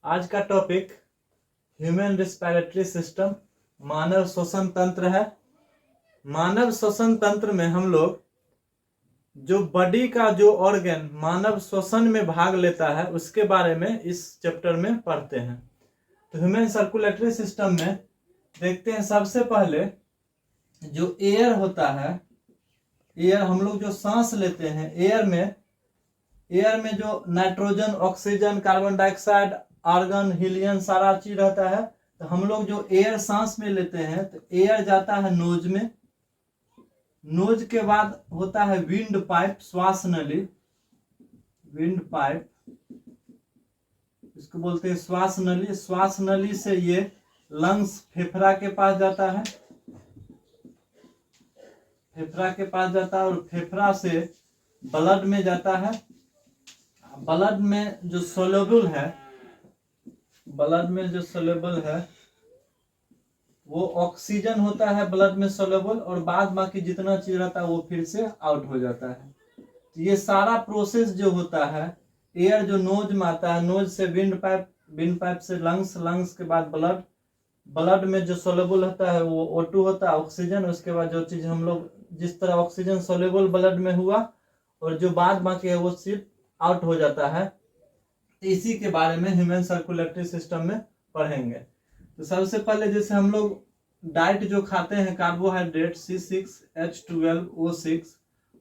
आज का topic human respiratory system, मानव श्वसन तंत्र है। मानव श्वसन तंत्र में हम लोग जो बॉडी का जो ऑर्गन मानव श्वसन में भाग लेता है उसके बारे में इस चैप्टर में पढ़ते हैं। तो ह्यूमन सर्कुलेटरी सिस्टम में देखते हैं, सबसे पहले जो एयर होता है, एयर हम लोग जो सांस लेते हैं, एयर में जो nitrogen, oxygen, carbon dioxide, argon, helium सारा चीज रहता है। तो हम लोग जो एयर सांस में लेते हैं तो एयर जाता है नोज में। नोज के बाद होता है विंड पाइप, श्वास नली, विंड पाइप इसको बोलते हैं श्वास नली। श्वास नली से ये लंग्स, फेफड़ा के पास जाता है, फेफड़ा के पास जाता है और फेफड़ा से ब्लड में जाता है। ब्लड में जो सोल्यूबल है, ब्लड में जो सोल्यूबल है वो ऑक्सीजन होता है ब्लड में सोल्यूबल, और बाद बाकी जितना चीज रहता है वो फिर से आउट हो जाता है। तो ये सारा प्रोसेस जो होता है, एयर जो नोज में आता है, नोज से विंड पाइप, विंड पाइप से लंग्स, लंग्स के बाद ब्लड, ब्लड में जो सोल्यूबल होता है वो O2 होता है, ऑक्सीजन। उसके बाद जो चीज हम लोग जिस तरह ऑक्सीजन सोल्यूबल ब्लड में हुआ और जो बाद बाकी है वो सिर्फ आउट हो जाता है। इसी के बारे में ह्यूमन सर्कुलेटरी सिस्टम में पढ़ेंगे। तो सबसे पहले जैसे हम लोग डाइट जो खाते हैं, कार्बोहाइड्रेट C6H12O6,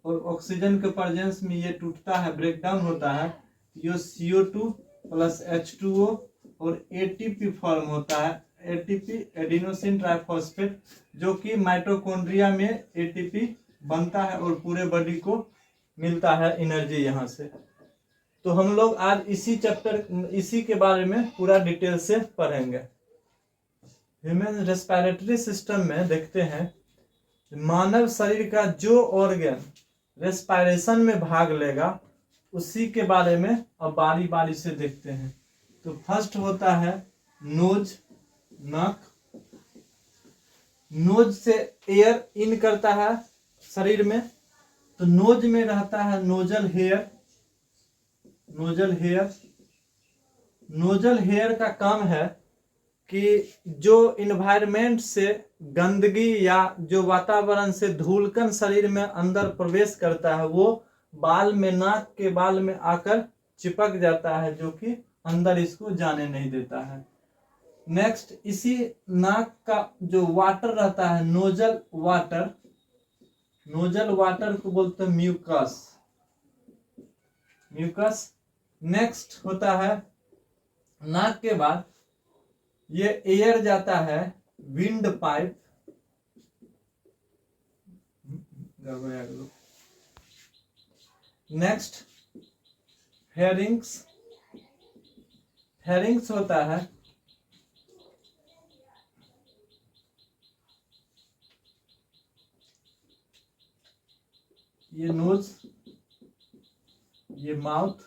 और ऑक्सीजन के प्रेजेंस में ये टूटता है, ब्रेकडाउन होता है, ये CO2 प्लस H2O और ATP फॉर्म होता है, ATP एडिनोसिन ट्राइफॉस्फेट, जो कि माइटोकॉन्ड्रिया में ATP बनता है और पूरे बॉडी को मिलता है एनर्जी यहाँ से। तो हम लोग आज इसी के बारे में पूरा डिटेल से पढ़ेंगे। ह्यूमन रेस्पिरेटरी सिस्टम में देखते हैं मानव शरीर का जो ऑर्गन रेस्पिरेशन में भाग लेगा उसी के बारे में अब बारी बारी से देखते हैं। तो फर्स्ट होता है नोज, नाक। नोज से एयर इन करता है शरीर में, तो नोज में रहता है nasal hair. Nasal hair, nasal hair का काम है कि जो इन्वायरमेंट से गंदगी या जो वातावरण से धूलकण शरीर में अंदर प्रवेश करता है वो बाल में, नाक के बाल में आकर चिपक जाता है, जो कि अंदर इसको जाने नहीं देता है। नेक्स्ट, इसी नाक का जो वाटर रहता है, नोजल वाटर, नोजल वाटर को बोलते हैं म्यूकस, म्यूकस। नेक्स्ट होता है नाक के बाद ये एयर जाता है wind pipe, next pharynx, pharynx होता है ये नोज, ये माउथ,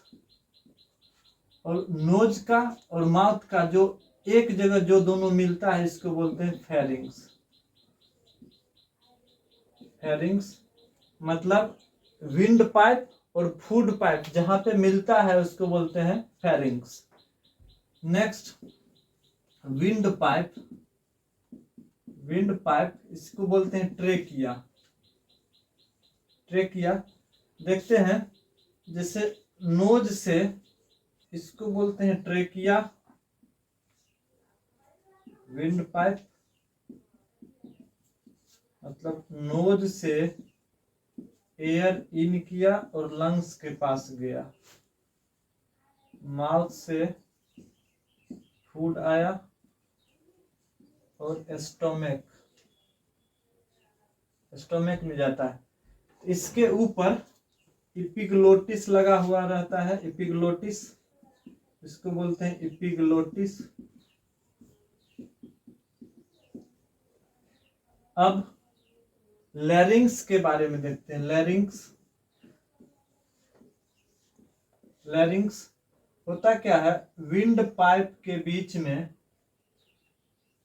और नोज का और माउथ का जो एक जगह जो दोनों मिलता है इसको बोलते हैं फेरिंग्स। फेरिंग्स मतलब विंड पाइप और फूड पाइप जहां पे मिलता है उसको बोलते हैं pharynx. Next wind pipe, wind pipe इसको बोलते हैं ट्रेकिया। ट्रेकिया देखते हैं जैसे नोज से, इसको बोलते हैं ट्रेकिया, विंड पाइप मतलब नोज से एयर इन किया और लंग्स के पास गया, माउथ से फूड आया और स्टोमक, स्टोमक में जाता है। इसके ऊपर इपिग्लोटिस लगा हुआ रहता है, इपिग्लोटिस, इसको बोलते हैं इपिग्लोटिस। अब लैरिंग्स के बारे में देखते हैं। लैरिंग्स, लैरिंग्स होता क्या है, विंड पाइप के बीच में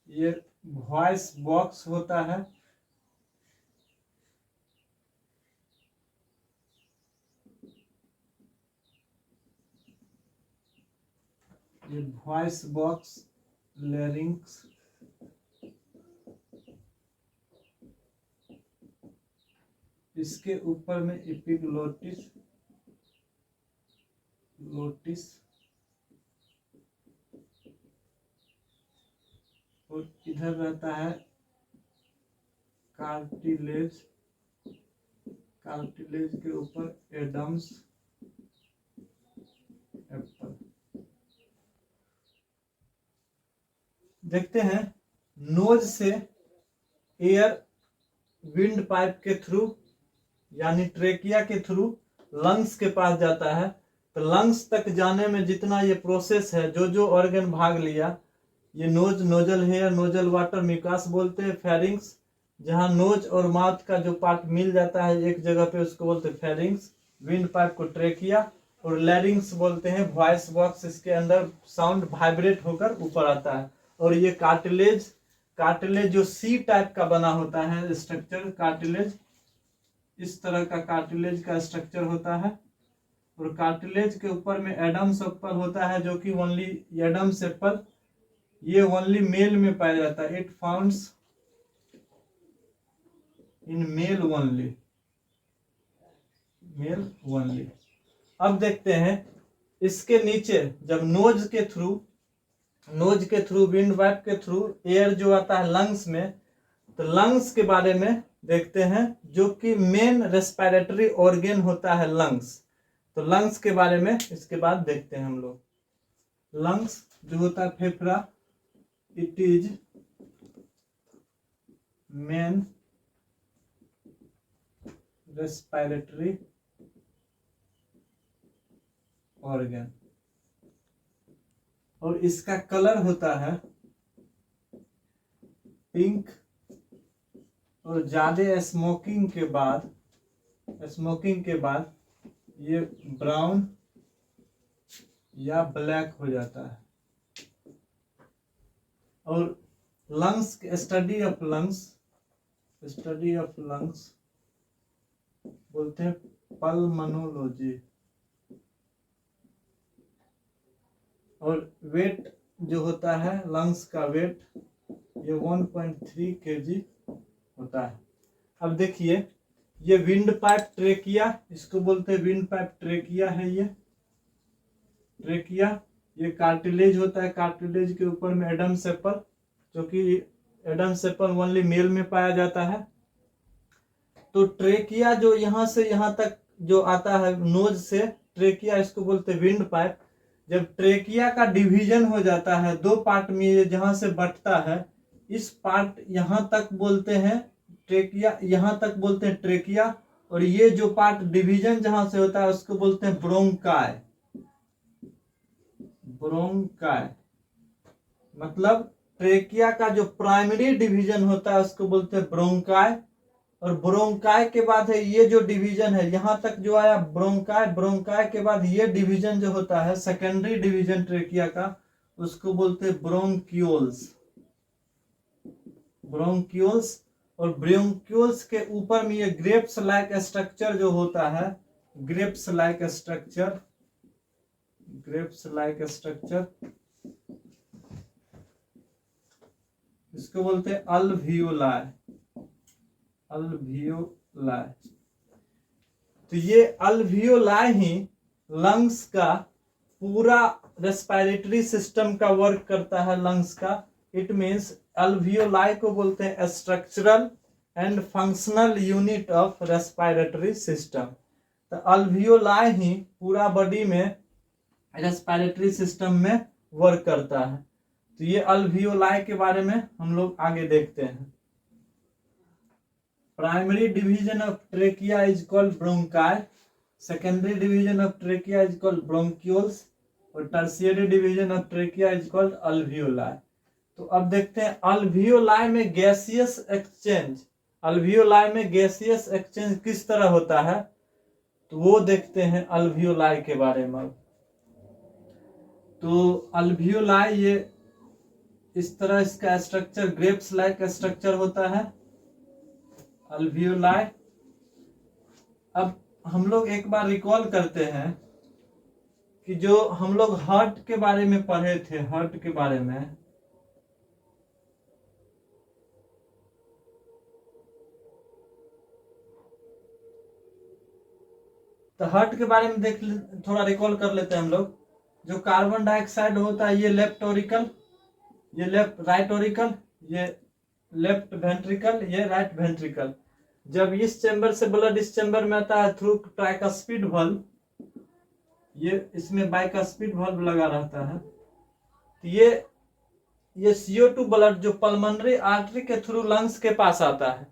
ये वॉइस बॉक्स होता है, ये वॉइस बॉक्स, लैरिंक्स, इसके ऊपर में एपिग्लोटिस, ग्लोटिस, और इधर रहता है कार्टिलेज, कार्टिलेज के ऊपर एडम्स एप्पल। देखते हैं नोज से एयर विंड पाइप के थ्रू यानी ट्रेकिया के थ्रू लंग्स के पास जाता है। तो लंग्स तक जाने में जितना ये प्रोसेस है, जो जो ऑर्गन भाग लिया, ये nose, nasal hair, nasal water, mucus बोलते हैं, फेरिंग्स, जहां नोज और माउथ का जो पार्ट मिल जाता है एक जगह पे उसको बोलते हैं फेरिंग्स, विंड पाइप को ट्रेकिया, और लैरिंग्स बोलते हैं वॉइस बॉक्स, इसके अंदर साउंड वाइब्रेट होकर ऊपर आता है। और ये कार्टिलेज, कार्टिलेज जो सी टाइप का बना होता है स्ट्रक्चर, कार्टिलेज इस तरह का कार्टिलेज का स्ट्रक्चर होता है। और कार्टिलेज के ऊपर में एडम्स एप्पल होता है, जो कि ओनली एडम्स एप्पल ये ओनली मेल में पाया जाता है। It founds in male only, male only. अब देखते हैं इसके नीचे जब नोज के थ्रू विंड पाइप के थ्रू एयर जो आता है लंग्स में, तो लंग्स के बारे में देखते हैं, जो कि मेन रेस्पिरेटरी ऑर्गन होता है लंग्स। तो लंग्स के बारे में इसके बाद देखते हैं हम लोग। लंग्स जो होता है फेफड़ा, it is main respiratory organ, और इसका कलर होता है पिंक, और ज्यादा स्मोकिंग के बाद ये ब्राउन या ब्लैक हो जाता है। और लंग्स, स्टडी ऑफ लंग्स बोलते हैं पल्मोनोलॉजी। और वेट जो होता है लंग्स का वेट, ये 1.3 kg होता है। अब देखिए ये विंड पाइप ट्रेकिया, इसको बोलते हैं विंड पाइप ट्रेकिया है ये ट्रेकिया। ये कार्टिलेज होता है, कार्टिलेज के ऊपर में एडम्स एप्पल, जो कि एडम्स एप्पल ओनली मेल में पाया जाता है। तो ट्रेकिया जो यहाँ से यहाँ तक जो आता है नोज से, ट्रेकिया इसको बोलते हैं विंड पाइप। जब ट्रेकिया का डिवीजन हो जाता है दो पार्ट में, ये जहां से बंटता है, इस पार्ट यहां तक बोलते हैं ट्रेकिया, यहां तक बोलते हैं ट्रेकिया, और ये जो पार्ट डिवीजन जहां से होता है उसको बोलते हैं ब्रोंकाई। ब्रोंकाई मतलब ट्रेकिया का जो प्राइमरी डिवीजन होता है उसको बोलते हैं ब्रोंकाई। और ब्रोंकाई के बाद है ये जो डिवीजन है, यहां तक जो आया ब्रोंकाई, ब्रोंकाई के बाद ये डिवीजन जो होता है सेकेंडरी डिवीजन ट्रेकिया का, उसको बोलते हैं ब्रोंक्यूल्स। ब्रोंक्यूल्स, और ब्रोंक्यूल्स के ऊपर में ये ग्रेप्स लाइक स्ट्रक्चर जो होता है, ग्रेप्स लाइक स्ट्रक्चर इसको बोलते हैं अल्वियोलाई। तो ये अल्वियोलाई ही लंग्स का पूरा रेस्पिरेटरी सिस्टम का वर्क करता है लंग्स का। इट मींस अल्वियोलाई को बोलते हैं structural and functional unit of respiratory system. तो अल्वियोलाई ही पूरा बॉडी में रेस्पिरेटरी सिस्टम में वर्क करता है। तो ये अल्वियोलाई के बारे में हम लोग आगे देखते हैं। Primary division of trachea is called bronchi, secondary division of trachea is called bronchioles, और tertiary division of trachea is called alveoli. तो अब देखते हैं अल्वियोलाई में गैसियस एक्सचेंज, अल्वियोलाई में गैसियस एक्सचेंज किस तरह होता है, तो वो देखते हैं अल्वियोलाई के बारे में। तो अल्वियोलाई ये इस तरह इसका स्ट्रक्चर ग्रेप्स लाइक स्ट्रक्चर होता है अल्वियोलाई। अब हम लोग एक बार रिकॉल करते हैं कि जो हम लोग हार्ट के बारे में पढ़े थे, हार्ट के बारे में, तो हार्ट के बारे में थोड़ा रिकॉल कर लेते हैं हम लोग। जो कार्बन डाइऑक्साइड होता है ये लेफ्ट ऑरिकल, ये लेफ्ट राइट ऑरिकल, ये लेफ्ट वेंट्रिकल, ये राइट वेंट्रिकल। जब इस चैम्बर से ब्लड इस चैम्बर में आता है थ्रू ट्राइकस्पिड वाल्व, ये इसमें बाइकस्पिड वाल्व लगा रहता है, तो ये CO2 ब्लड जो पल्मोनरी आर्टरी के थ्रू लंग्स के पास आता है,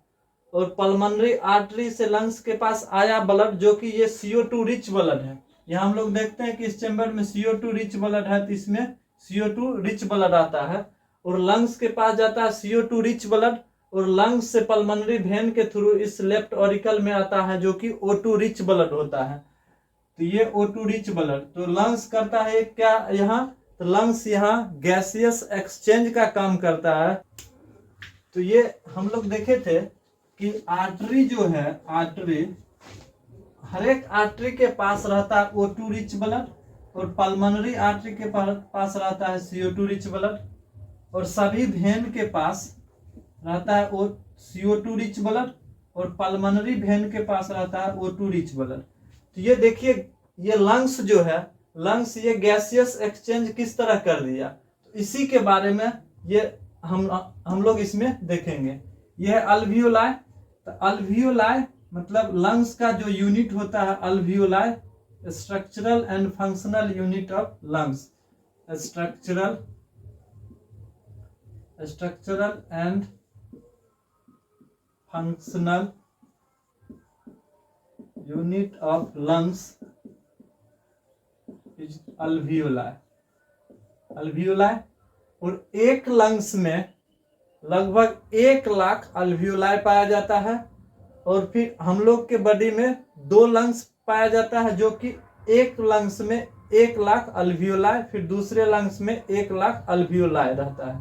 और पल्मोनरी आर्टरी से लंग्स के पास आया ब्लड जो कि ये CO2 रिच ब्लड है। यहाँ हम लोग देखते हैं कि इस चैम्बर में CO2 रिच ब्लड है, तो इसमें CO2 रिच ब्लड आता है, और लंग्स के पास जाता है CO2 रिच ब्लड, और लंग्स से पल्मोनरी वेन के थ्रू इस लेफ्ट ऑरिकल में आता है जो कि O2 रिच ब्लड होता है। तो ये O2 रिच ब्लड, तो लंग्स करता है क्या यहाँ, तो लंग्स यहाँ गैसियस एक्सचेंज का काम करता है। तो ये हम लोग देखे थे कि आर्टरी जो है, आर्टरी, हर एक आर्टरी के पास रहता है O2 रिच ब्लड, और पल्मोनरी आर्टरी के पास रहता है CO2 रिच ब्लड, और सभी वेन के पास रहता है CO2 रिच ब्लड, और पल्मोनरी वेन के पास रहता है O2 रिच ब्लड। तो ये देखिए, ये लंग्स जो है, लंग्स ये गैसियस एक्सचेंज किस तरह कर दिया, तो इसी के बारे में ये हम लोग इसमें देखेंगे। यह है अल्वियोलाई। तो अल्वियोलाई मतलब लंग्स का जो यूनिट होता है, alveoli, structural and functional unit of lungs, structural and functional unit of lungs is alveoli. Alveoli, और एक लंग्स में लगभग 1 लाख अल्वियोलाई पाया जाता है, और फिर हम लोग के बॉडी में 2 लंग्स पाया जाता है, जो कि एक लंग्स में 1 लाख अल्वियोलाई, फिर दूसरे लंग्स में 1 लाख अल्वियोलाई रहता है।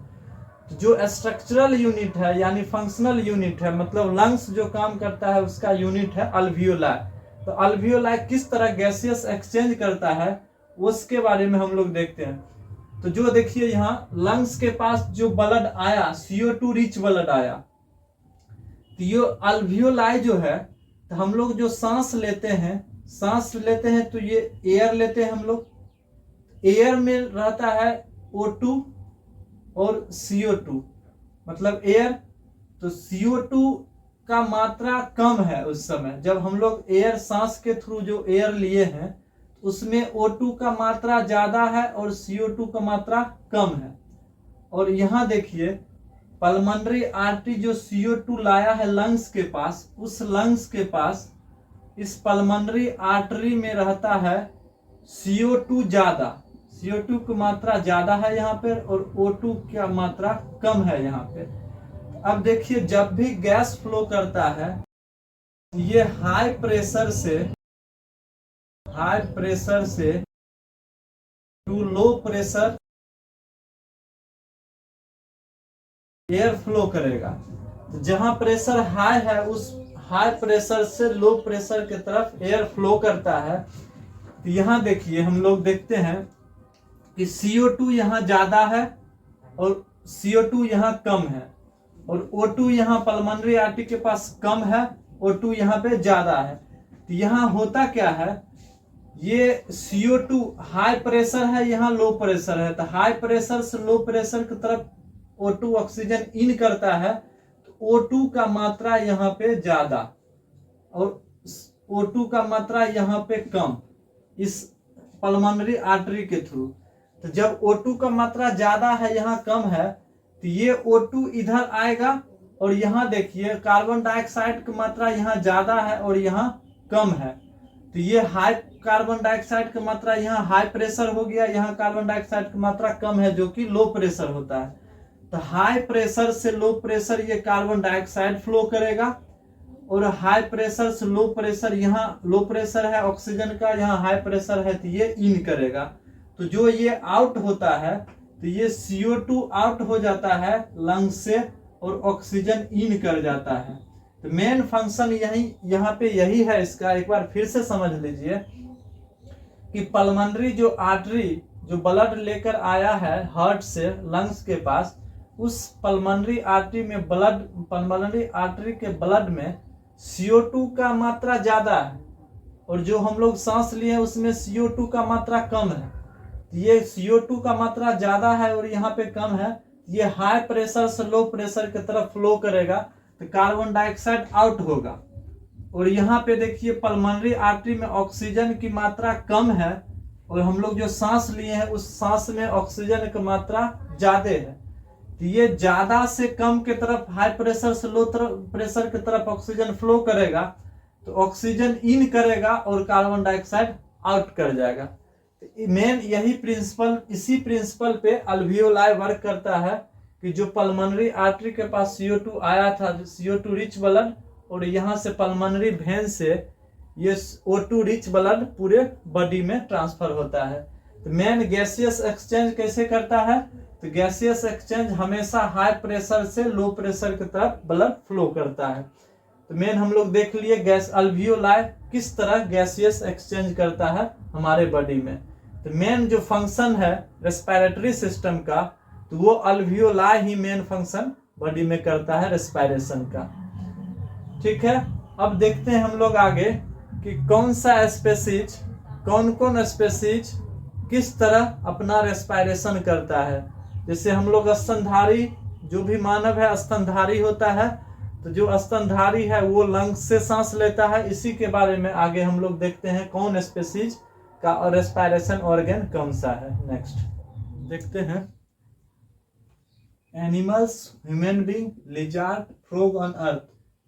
तो जो स्ट्रक्चरल यूनिट है यानी फंक्शनल यूनिट है, मतलब लंग्स जो काम करता है उसका यूनिट है अल्वियोलाई। तो अल्वियोलाई किस तरह गैसियस एक्सचेंज करता है उसके बारे में हम लोग देखते हैं। तो जो देखिए यहाँ लंग्स के पास जो ब्लड आया, CO2 रिच ब्लड आया, तो ये अल्वियोलाई जो है, तो हम लोग जो सांस लेते हैं तो ये एयर लेते हैं हम लोग, एयर में रहता है O2 और CO2, मतलब एयर, तो CO2 का मात्रा कम है उस समय जब हम लोग एयर, सांस के थ्रू जो एयर लिए हैं उसमें O2 का मात्रा ज्यादा है और CO2 का मात्रा कम है। और यहाँ देखिए पल्मोनरी आर्टरी जो CO2 लाया है लंग्स के पास, उस लंग्स के पास इस पल्मोनरी आर्टरी में रहता है CO2 ज्यादा, CO2 की मात्रा ज्यादा है यहाँ पर, और O2 की मात्रा कम है यहाँ पे। अब देखिए जब भी गैस फ्लो करता है, ये हाई प्रेशर से to low pressure air flow करेगा। जहां प्रेशर हाई है उस हाई प्रेशर से लो प्रेशर की तरफ एयर फ्लो करता है। तो यहां देखिए हम लोग देखते हैं कि CO2 यहाँ ज्यादा है और CO2 यहाँ कम है, और O2 यहाँ पल्मोनरी आर्टरी के पास कम है, O2 यहाँ पे ज्यादा है। तो यहाँ होता क्या है, ये CO2 हाई प्रेशर है, यहाँ लो प्रेशर है, तो हाई प्रेशर से लो प्रेशर की तरफ O2 ऑक्सीजन इन करता है, तो O2 का मात्रा यहाँ पे ज्यादा और O2 का मात्रा यहाँ पे कम इस पल्मोनरी आर्टरी के थ्रू। तो जब O2 का मात्रा ज्यादा है यहाँ कम है, तो ये O2 इधर आएगा, और यहाँ देखिए कार्बन डाइऑक्साइड की मात्रा यहाँ ज्यादा है और यहाँ कम है, तो ये हाई कार्बन डाइऑक्साइड की मात्रा यहाँ हाई प्रेशर हो गया, यहाँ कार्बन डाइऑक्साइड की मात्रा कम है जो कि लो प्रेशर होता है। तो हाई प्रेशर से लो प्रेशर ये कार्बन डाइऑक्साइड फ्लो करेगा, और हाई प्रेशर से लो प्रेशर, यहाँ लो प्रेशर है ऑक्सीजन का, यहाँ हाई प्रेशर है तो ये इन करेगा। तो जो ये आउट होता है तो ये CO2 आउट हो जाता है लंग्स से और ऑक्सीजन इन कर जाता है। तो मेन फंक्शन यहाँ पे यही है इसका, एक बार फिर से समझ लीजिए कि पल्मोनरी जो आर्टरी जो ब्लड लेकर आया है हार्ट से लंग्स के पास, उस पल्मोनरी आर्टरी के ब्लड में CO2 का मात्रा ज्यादा है और जो हम लोग सांस लिए उसमें CO2 का मात्रा कम है। ये CO2 का मात्रा ज्यादा है और यहाँ पे कम है, ये हाई प्रेशर से लो प्रेशर की तरफ फ्लो करेगा तो कार्बन डाइऑक्साइड आउट होगा। और यहाँ पे देखिए पल्मोनरी आर्टरी में ऑक्सीजन की मात्रा कम है और हम लोग जो सांस लिए हैं उस सांस में ऑक्सीजन की मात्रा ज्यादा है, तो ये ज्यादा से कम की तरफ हाई प्रेशर से लो प्रेशर की तरफ ऑक्सीजन फ्लो करेगा तो ऑक्सीजन इन करेगा और कार्बन डाइऑक्साइड आउट कर जाएगा। तो मेन यही प्रिंसिपल, इसी प्रिंसिपल पे अल्वियोलाई वर्क करता है कि जो पल्मोनरी आर्टरी के पास CO2 आया था, CO2 रिच ब्लड, और यहाँ से पल्मोनरी वेन से ये O2 रिच ब्लड पूरे बॉडी में ट्रांसफर होता है। तो मेन गैसियस एक्सचेंज कैसे करता है, तो गैसियस एक्सचेंज हमेशा हाई प्रेशर से लो प्रेशर की तरफ ब्लड फ्लो करता है। तो मेन हम लोग देख लिए गैस अल्वियोलाई किस तरह गैसियस एक्सचेंज करता है हमारे बॉडी में। तो मेन जो फंक्शन है रेस्पिरेटरी सिस्टम का, तो वो अल्वियोलाई ही मेन फंक्शन बॉडी में करता है रेस्पिरेशन का। ठीक है, अब देखते हैं हम लोग आगे कि कौन सा स्पेसीज, कौन कौन स्पेसीज किस तरह अपना रेस्पिरेशन करता है। जैसे हम लोग स्तनधारी, जो भी मानव है स्तनधारी होता है, तो जो स्तनधारी है वो लंग्स से सांस लेता है। इसी के बारे में आगे हम लोग देखते हैं कौन स्पेसीज का रेस्पिरेशन ऑर्गन कौन सा है। नेक्स्ट देखते हैं animals, human being, lizard, frog on earth,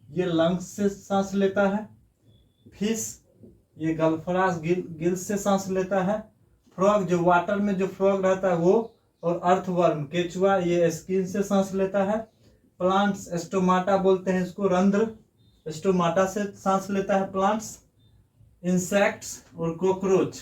ये लंग्स से सांस लेता है। फिश ये गल्फरास गिल से सांस लेता है। फ्रॉग जो वाटर में जो फ्रॉग रहता है वो, और अर्थवर्म केचुआ ये स्किन से सांस लेता है। प्लांट्स स्टोमाटा बोलते हैं इसको, रंध्र, स्टोमाटा से सांस लेता है प्लांट्स। इंसेक्ट्स और कॉकरोच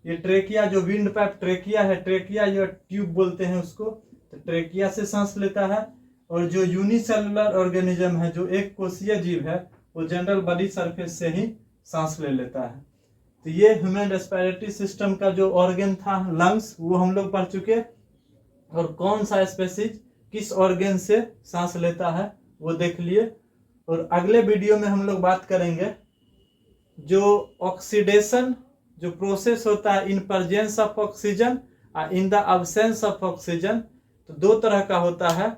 ये ट्रेकिया, जो विंड पाइप ट्रेकिया है, ट्रेकिया या ट्यूब बोलते हैं उसको, तो ट्रेकिया से सांस लेता है। और जो यूनिसेलुलर ऑर्गेनिज्म है, जो एक कोशीय जीव है, वो जनरल बॉडी सरफेस से ही सांस ले लेता है। तो ये ह्यूमन रेस्पिरेटरी सिस्टम का जो ऑर्गन था लंग्स, वो हम लोग पढ़ चुके। और कौन सा स्पेसीज किस ऑर्गन से सांस लेता है वो देख लिए। और अगले वीडियो में हम लोग बात करेंगे जो ऑक्सीडेशन जो प्रोसेस होता है इन प्रेजेंस ऑफ ऑक्सीजन और in the absence of oxygen, तो दो तरह का होता है,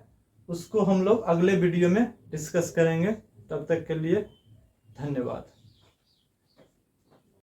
उसको हम लोग अगले वीडियो में डिस्कस करेंगे। तब तक के लिए धन्यवाद।